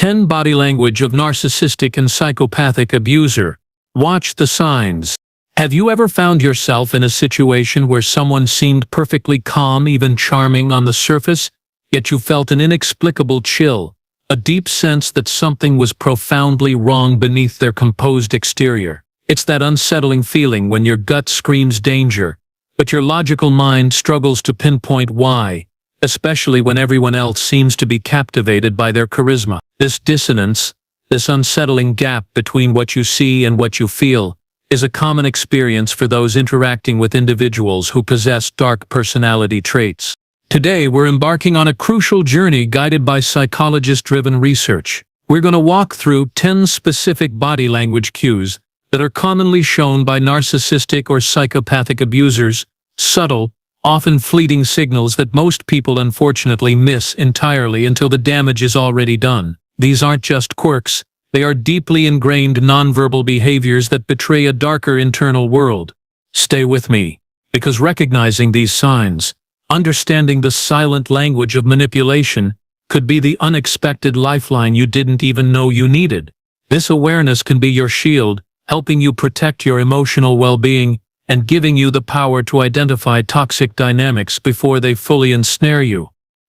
10 Body Language of Narcissistic and Psychopathic Abuser. Watch the signs. Have you ever found yourself in a situation where someone seemed perfectly calm, even charming on the surface, yet you felt an inexplicable chill, a deep sense that something was profoundly wrong beneath their composed exterior? It's that unsettling feeling when your gut screams danger, but your logical mind struggles to pinpoint why, especially when everyone else seems to be captivated by their charisma. This dissonance, this unsettling gap between what you see and what you feel, is a common experience for those interacting with individuals who possess dark personality traits. Today, we're embarking on a crucial journey guided by psychologist-driven research. We're going to walk through 10 specific body language cues that are commonly shown by narcissistic or psychopathic abusers, subtle, often fleeting signals that most people unfortunately miss entirely until the damage is already done. These aren't just quirks, they are deeply ingrained nonverbal behaviors that betray a darker internal world. Stay with me, because recognizing these signs, understanding the silent language of manipulation, could be the unexpected lifeline you didn't even know you needed. This awareness can be your shield, helping you protect your emotional well-being and giving you the power to identify toxic dynamics before they fully ensnare you.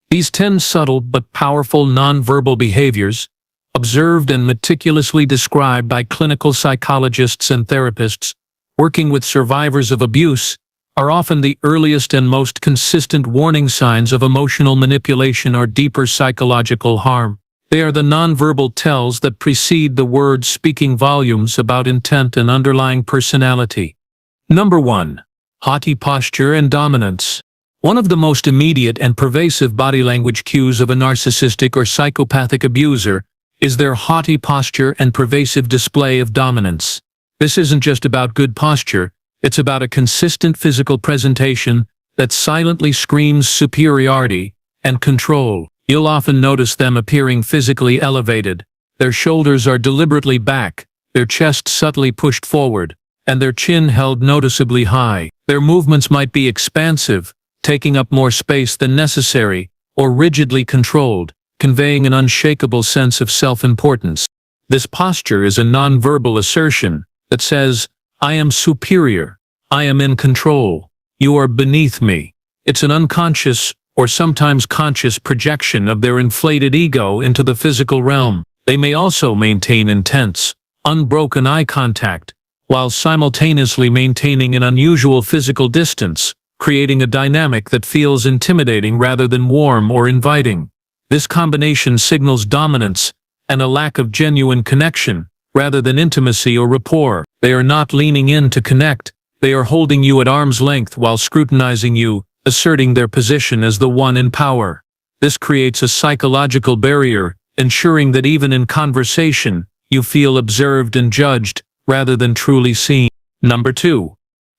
These 10 subtle but powerful nonverbal behaviors, observed and meticulously described by clinical psychologists and therapists working with survivors of abuse, are often the earliest and most consistent warning signs of emotional manipulation or deeper psychological harm. They are the nonverbal tells that precede the words, speaking volumes about intent and underlying personality. Number 1. Haughty posture and dominance. One of the most immediate and pervasive body language cues of a narcissistic or psychopathic abuser is their haughty posture and pervasive display of dominance. This isn't just about good posture, it's about a consistent physical presentation that silently screams superiority and control. You'll often notice them appearing physically elevated. Their shoulders are deliberately back, their chest subtly pushed forward, and their chin held noticeably high. Their movements might be expansive, taking up more space than necessary, or rigidly controlled, conveying an unshakable sense of self-importance. This posture is a nonverbal assertion that says, "I am superior, I am in control, you are beneath me." It's an unconscious, or sometimes conscious projection of their inflated ego into the physical realm. They may also maintain intense, unbroken eye contact, while simultaneously maintaining an unusual physical distance, creating a dynamic that feels intimidating rather than warm or inviting. This combination signals dominance and a lack of genuine connection, rather than intimacy or rapport. They are not leaning in to connect, they are holding you at arm's length while scrutinizing you, asserting their position as the one in power. This creates a psychological barrier, ensuring that even in conversation, you feel observed and judged, rather than truly seen. Number 2.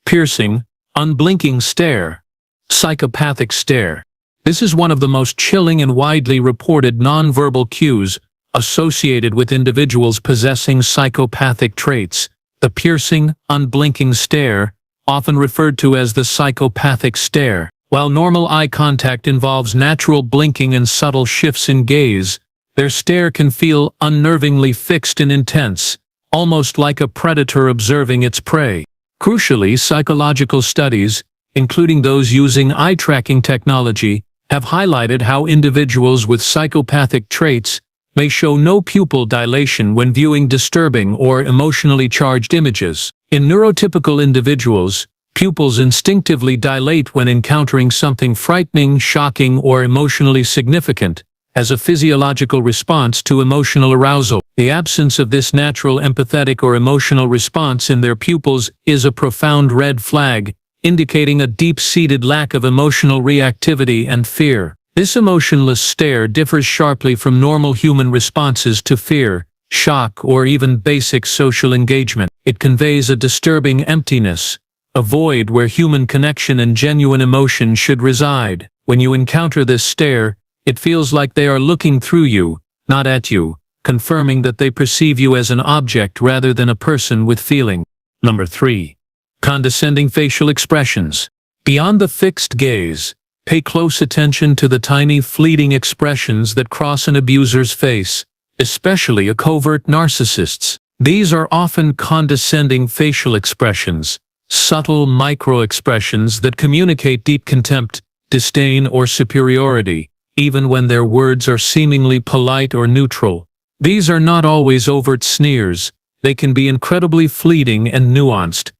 Piercing, unblinking stare. Psychopathic stare. This is one of the most chilling and widely reported nonverbal cues associated with individuals possessing psychopathic traits. The piercing, unblinking stare, often referred to as the psychopathic stare. While normal eye contact involves natural blinking and subtle shifts in gaze, their stare can feel unnervingly fixed and intense, almost like a predator observing its prey. Crucially, psychological studies, including those using eye-tracking technology, have highlighted how individuals with psychopathic traits may show no pupil dilation when viewing disturbing or emotionally charged images. In neurotypical individuals, pupils instinctively dilate when encountering something frightening, shocking, or emotionally significant, as a physiological response to emotional arousal. The absence of this natural empathetic or emotional response in their pupils is a profound red flag, indicating a deep-seated lack of emotional reactivity and fear. This emotionless stare differs sharply from normal human responses to fear, shock, or even basic social engagement. It conveys a disturbing emptiness, a void where human connection and genuine emotion should reside. When you encounter this stare, it feels like they are looking through you, not at you, confirming that they perceive you as an object rather than a person with feeling. Number 3. Condescending facial expressions. Beyond the fixed gaze, pay close attention to the tiny, fleeting expressions that cross an abuser's face. especially a covert narcissists. These are often condescending facial expressions, subtle micro-expressions that communicate deep contempt, disdain, or superiority, even when their words are seemingly polite or neutral. These are not always overt sneers. They can be incredibly fleeting and nuanced.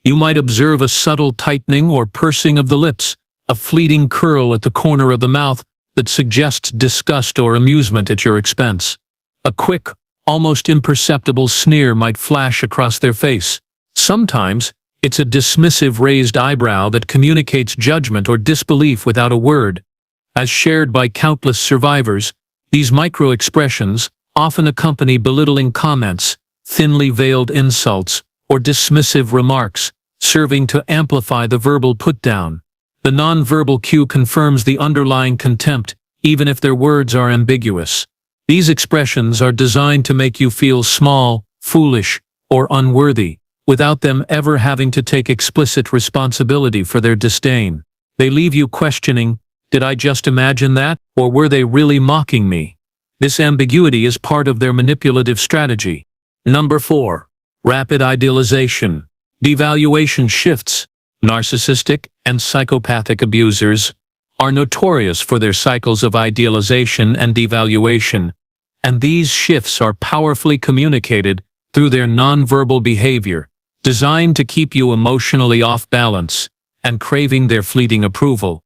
You might observe a subtle tightening or pursing of the lips, a fleeting curl at the corner of the mouth that suggests disgust or amusement at your expense. A quick, almost imperceptible sneer might flash across their face. Sometimes, it's a dismissive raised eyebrow that communicates judgment or disbelief without a word. As shared by countless survivors, these micro-expressions often accompany belittling comments, thinly veiled insults, or dismissive remarks, serving to amplify the verbal put-down. The nonverbal cue confirms the underlying contempt, even if their words are ambiguous. These expressions are designed to make you feel small, foolish, or unworthy, without them ever having to take explicit responsibility for their disdain. They leave you questioning, did I just imagine that, or were they really mocking me? This ambiguity is part of their manipulative strategy. Number 4. Rapid idealization. Devaluation shifts. Narcissistic and psychopathic abusers are notorious for their cycles of idealization and devaluation, and these shifts are powerfully communicated through their nonverbal behavior, designed to keep you emotionally off balance and craving their fleeting approval.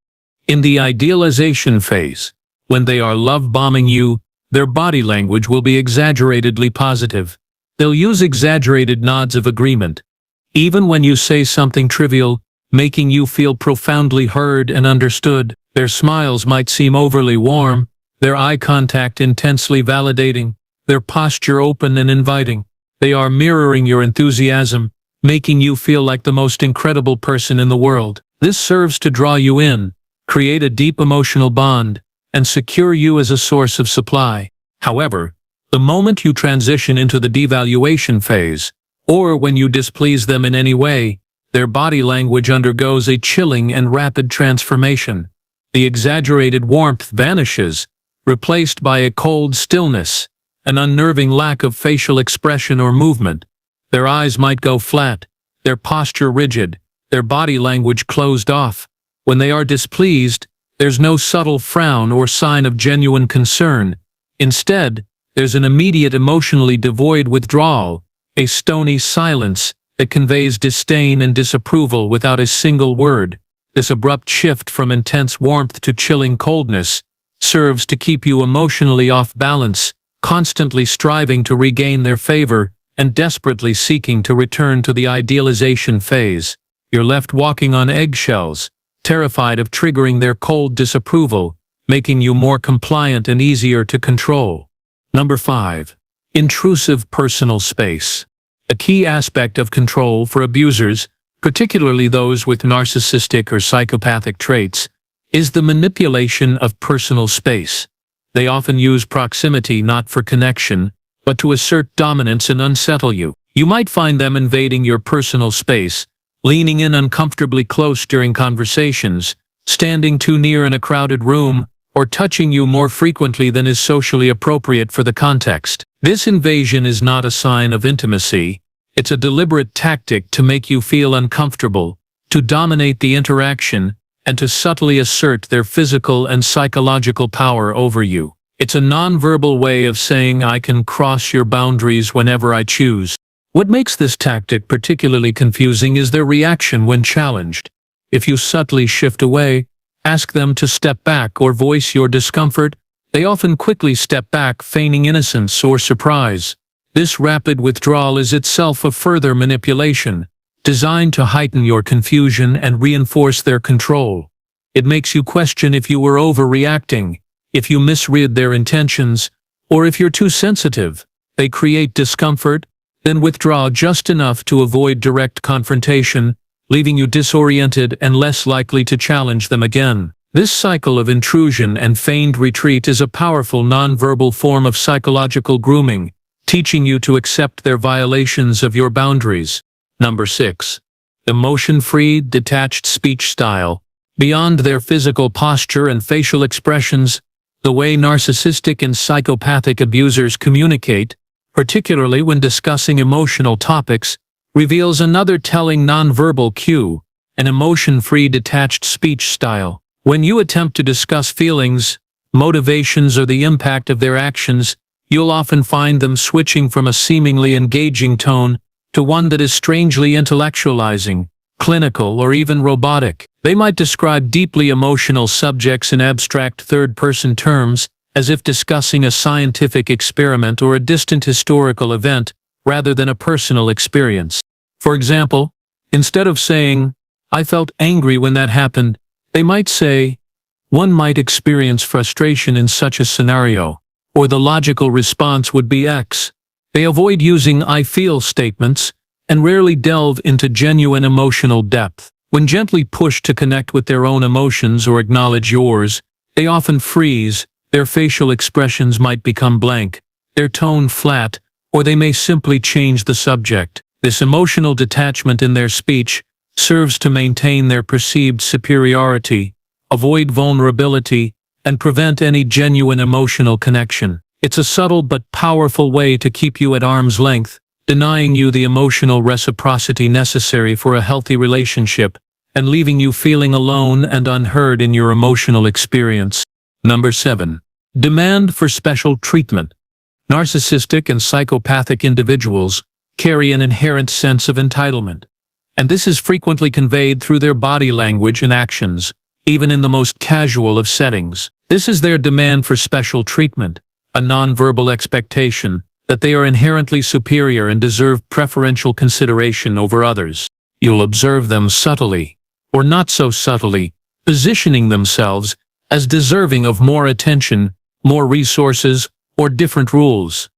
In the idealization phase, when they are love-bombing you, their body language will be exaggeratedly positive. They'll use exaggerated nods of agreement, even when you say something trivial, making you feel profoundly heard and understood. Their smiles might seem overly warm, their eye contact intensely validating, their posture open and inviting. They are mirroring your enthusiasm, making you feel like the most incredible person in the world. This serves to draw you in, create a deep emotional bond, and secure you as a source of supply. However, the moment you transition into the devaluation phase, or when you displease them in any way, their body language undergoes a chilling and rapid transformation. The exaggerated warmth vanishes, replaced by a cold stillness, an unnerving lack of facial expression or movement. Their eyes might go flat, their posture rigid, their body language closed off. When they are displeased, there's no subtle frown or sign of genuine concern. Instead, there's an immediate emotionally devoid withdrawal, a stony silence that conveys disdain and disapproval without a single word. This abrupt shift from intense warmth to chilling coldness serves to keep you emotionally off balance, constantly striving to regain their favor and desperately seeking to return to the idealization phase. You're left walking on eggshells, terrified of triggering their cold disapproval, making you more compliant and easier to control. Number 5. Intrusive personal space. A key aspect of control for abusers, particularly those with narcissistic or psychopathic traits, is the manipulation of personal space. They often use proximity not for connection, but to assert dominance and unsettle you. You might find them invading your personal space, leaning in uncomfortably close during conversations, standing too near in a crowded room, or touching you more frequently than is socially appropriate for the context. This invasion is not a sign of intimacy. It's a deliberate tactic to make you feel uncomfortable, to dominate the interaction, and to subtly assert their physical and psychological power over you. It's a nonverbal way of saying I can cross your boundaries whenever I choose. What makes this tactic particularly confusing is their reaction when challenged. If you subtly shift away, ask them to step back or voice your discomfort, they often quickly step back, feigning innocence or surprise. This rapid withdrawal is itself a further manipulation, designed to heighten your confusion and reinforce their control. It makes you question if you were overreacting, if you misread their intentions, or if you're too sensitive. They create discomfort, then withdraw just enough to avoid direct confrontation, leaving you disoriented and less likely to challenge them again. This cycle of intrusion and feigned retreat is a powerful nonverbal form of psychological grooming, teaching you to accept their violations of your boundaries. Number 6. Emotion-free, detached speech style. Beyond their physical posture and facial expressions, The way narcissistic and psychopathic abusers communicate, particularly when discussing emotional topics, reveals another telling nonverbal cue, an emotion-free detached speech style. When you attempt to discuss feelings, motivations, or the impact of their actions, you'll often find them switching from a seemingly engaging tone to one that is strangely intellectualizing, clinical, or even robotic. They might describe deeply emotional subjects in abstract third-person terms, as if discussing a scientific experiment or a distant historical event, rather than a personal experience. For example, instead of saying, "I felt angry when that happened," they might say, "One might experience frustration in such a scenario," or the logical response would be X. They avoid using "I feel" statements and rarely delve into genuine emotional depth. When gently pushed to connect with their own emotions or acknowledge yours, they often freeze. Their facial expressions might become blank, their tone flat, or they may simply change the subject. This emotional detachment in their speech serves to maintain their perceived superiority, avoid vulnerability, and prevent any genuine emotional connection. It's a subtle but powerful way to keep you at arm's length, denying you the emotional reciprocity necessary for a healthy relationship, and leaving you feeling alone and unheard in your emotional experience. Number 7. Demand for special treatment. Narcissistic and psychopathic individuals carry an inherent sense of entitlement, and this is frequently conveyed through their body language and actions, even in the most casual of settings. This is their demand for special treatment, a nonverbal expectation that they are inherently superior and deserve preferential consideration over others. You'll observe them subtly, or not so subtly, positioning themselves as deserving of more attention, more resources, or different rules.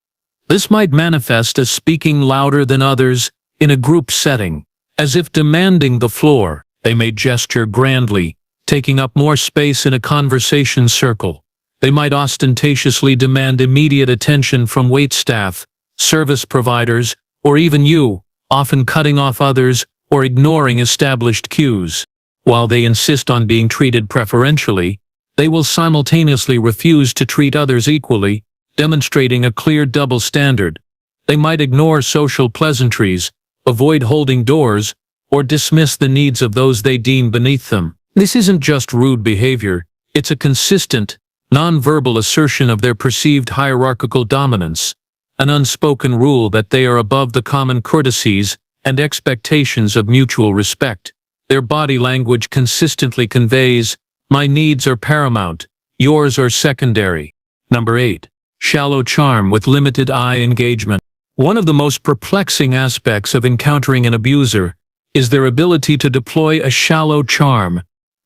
This might manifest as speaking louder than others in a group setting, as if demanding the floor. They may gesture grandly, taking up more space in a conversation circle. They might ostentatiously demand immediate attention from waitstaff, service providers, or even you, often cutting off others or ignoring established cues. While they insist on being treated preferentially, they will simultaneously refuse to treat others equally, demonstrating a clear double standard. They might ignore social pleasantries, avoid holding doors, or dismiss the needs of those they deem beneath them. This isn't just rude behavior, it's a consistent, nonverbal assertion of their perceived hierarchical dominance, an unspoken rule that they are above the common courtesies and expectations of mutual respect. Their body language consistently conveys, "My needs are paramount, yours are secondary." Number 8. Shallow charm with limited eye engagement. One of the most perplexing aspects of encountering an abuser is their ability to deploy a shallow charm,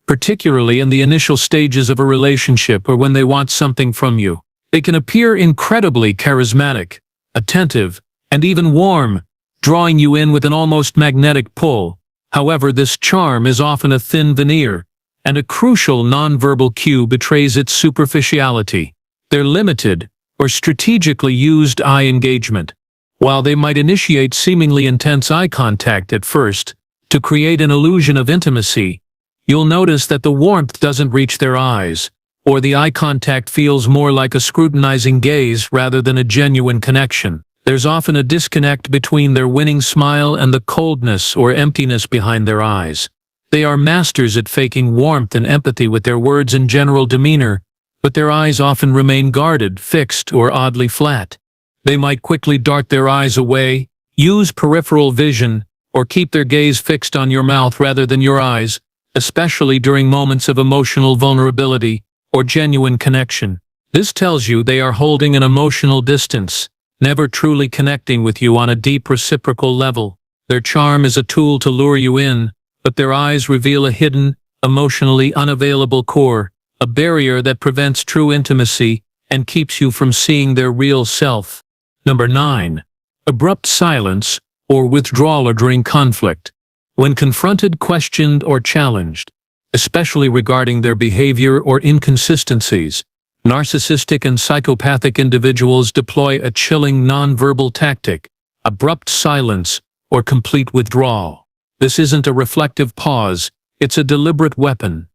particularly in the initial stages of a relationship or when they want something from you. They can appear incredibly charismatic, attentive, and even warm, drawing you in with an almost magnetic pull. However, this charm is often a thin veneer, and a crucial nonverbal cue betrays its superficiality. Their limited, or strategically used eye engagement. While they might initiate seemingly intense eye contact at first, to create an illusion of intimacy, you'll notice that the warmth doesn't reach their eyes, or the eye contact feels more like a scrutinizing gaze rather than a genuine connection. There's often a disconnect between their winning smile and the coldness or emptiness behind their eyes. They are masters at faking warmth and empathy with their words and general demeanor, but their eyes often remain guarded, fixed, or oddly flat. They might quickly dart their eyes away, use peripheral vision, or keep their gaze fixed on your mouth rather than your eyes, especially during moments of emotional vulnerability or genuine connection. This tells you they are holding an emotional distance, never truly connecting with you on a deep reciprocal level. Their charm is a tool to lure you in, but their eyes reveal a hidden, emotionally unavailable core, a barrier that prevents true intimacy and keeps you from seeing their real self. Number 9. Abrupt silence or withdrawal during conflict. When confronted, questioned, or challenged, especially regarding their behavior or inconsistencies, narcissistic and psychopathic individuals deploy a chilling nonverbal tactic, abrupt silence or complete withdrawal. This isn't a reflective pause, it's a deliberate weapon.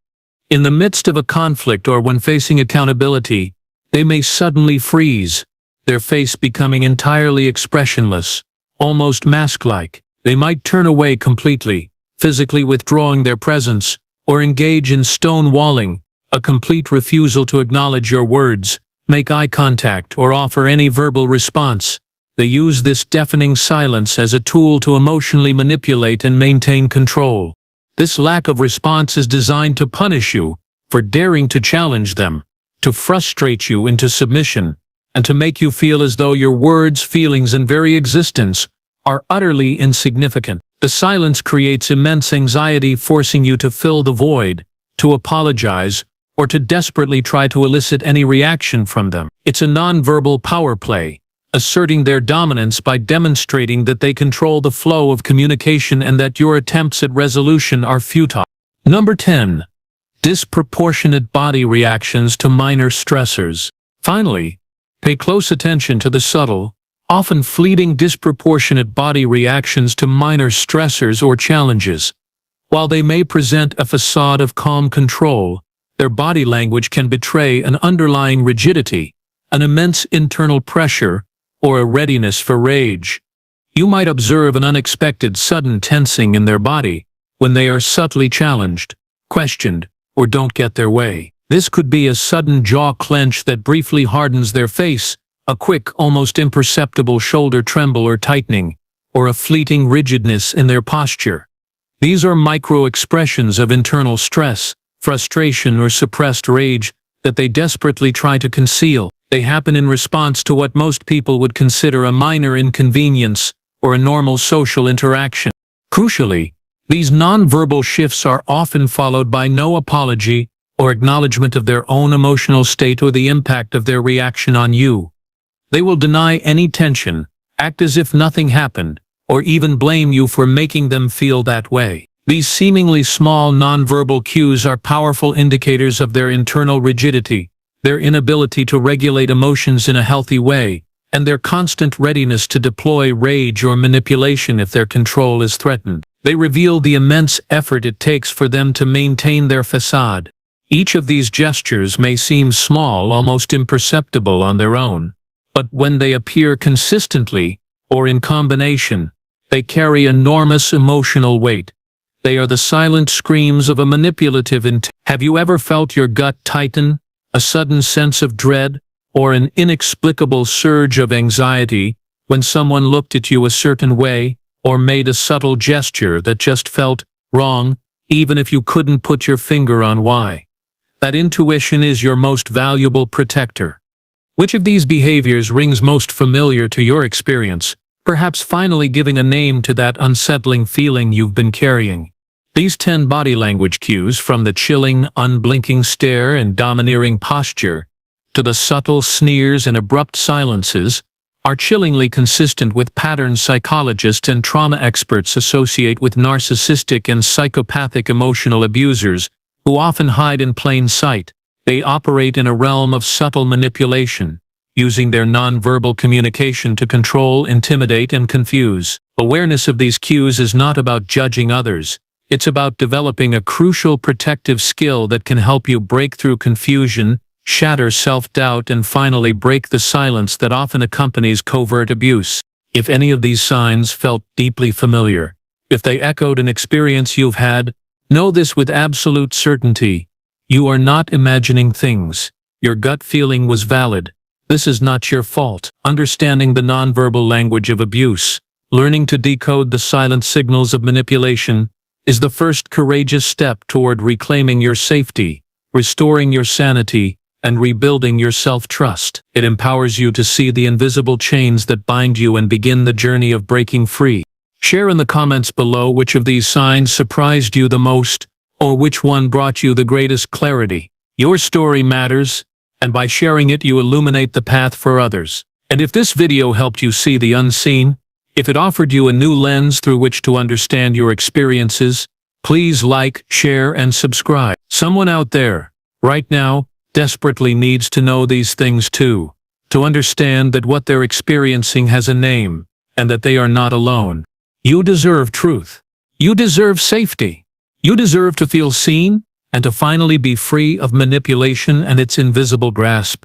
In the midst of a conflict or when facing accountability, they may suddenly freeze, their face becoming entirely expressionless, almost mask-like. They might turn away completely, physically withdrawing their presence, or engage in stonewalling, a complete refusal to acknowledge your words, make eye contact, or offer any verbal response. They use this deafening silence as a tool to emotionally manipulate and maintain control. This lack of response is designed to punish you for daring to challenge them, to frustrate you into submission, and to make you feel as though your words, feelings, and very existence are utterly insignificant. The silence creates immense anxiety, forcing you to fill the void, to apologize, or to desperately try to elicit any reaction from them. It's a nonverbal power play, asserting their dominance by demonstrating that they control the flow of communication and that your attempts at resolution are futile. Number 10. Disproportionate body reactions to minor stressors. Finally, pay close attention to the subtle, often fleeting disproportionate body reactions to minor stressors or challenges. While they may present a facade of calm control, their body language can betray an underlying rigidity, an immense internal pressure, or a readiness for rage. You might observe an unexpected sudden tensing in their body when they are subtly challenged, questioned, or don't get their way. This could be a sudden jaw clench that briefly hardens their face, a quick, almost imperceptible shoulder tremble or tightening, or a fleeting rigidness in their posture. These are micro-expressions of internal stress, frustration, or suppressed rage that they desperately try to conceal. They happen in response to what most people would consider a minor inconvenience or a normal social interaction. Crucially, these nonverbal shifts are often followed by no apology or acknowledgement of their own emotional state or the impact of their reaction on you. They will deny any tension, act as if nothing happened, or even blame you for making them feel that way. These seemingly small nonverbal cues are powerful indicators of their internal rigidity, their inability to regulate emotions in a healthy way, and their constant readiness to deploy rage or manipulation if their control is threatened. They reveal the immense effort it takes for them to maintain their facade. Each of these gestures may seem small, almost imperceptible on their own, but when they appear consistently, or in combination, they carry enormous emotional weight. They are the silent screams of a manipulative intent. Have you ever felt your gut tighten, a sudden sense of dread, or an inexplicable surge of anxiety when someone looked at you a certain way, or made a subtle gesture that just felt wrong, even if you couldn't put your finger on why? That intuition is your most valuable protector. Which of these behaviors rings most familiar to your experience, perhaps finally giving a name to that unsettling feeling you've been carrying? These 10 body language cues, from the chilling, unblinking stare and domineering posture, to the subtle sneers and abrupt silences, are chillingly consistent with patterns psychologists and trauma experts associate with narcissistic and psychopathic emotional abusers, who often hide in plain sight. They operate in a realm of subtle manipulation, using their nonverbal communication to control, intimidate, and confuse. Awareness of these cues is not about judging others. It's about developing a crucial protective skill that can help you break through confusion, shatter self-doubt, and finally break the silence that often accompanies covert abuse. If any of these signs felt deeply familiar, if they echoed an experience you've had, know this with absolute certainty. You are not imagining things. Your gut feeling was valid. This is not your fault. Understanding the nonverbal language of abuse, learning to decode the silent signals of manipulation, is the first courageous step toward reclaiming your safety, restoring your sanity, and rebuilding your self-trust. It empowers you to see the invisible chains that bind you and begin the journey of breaking free. Share in the comments below which of these signs surprised you the most, or which one brought you the greatest clarity. Your story matters, and by sharing it you illuminate the path for others. And if this video helped you see the unseen, if it offered you a new lens through which to understand your experiences, please like, share, and subscribe. Someone out there, right now, desperately needs to know these things too, to understand that what they're experiencing has a name, and that they are not alone. You deserve truth. You deserve safety. You deserve to feel seen and to finally be free of manipulation and its invisible grasp.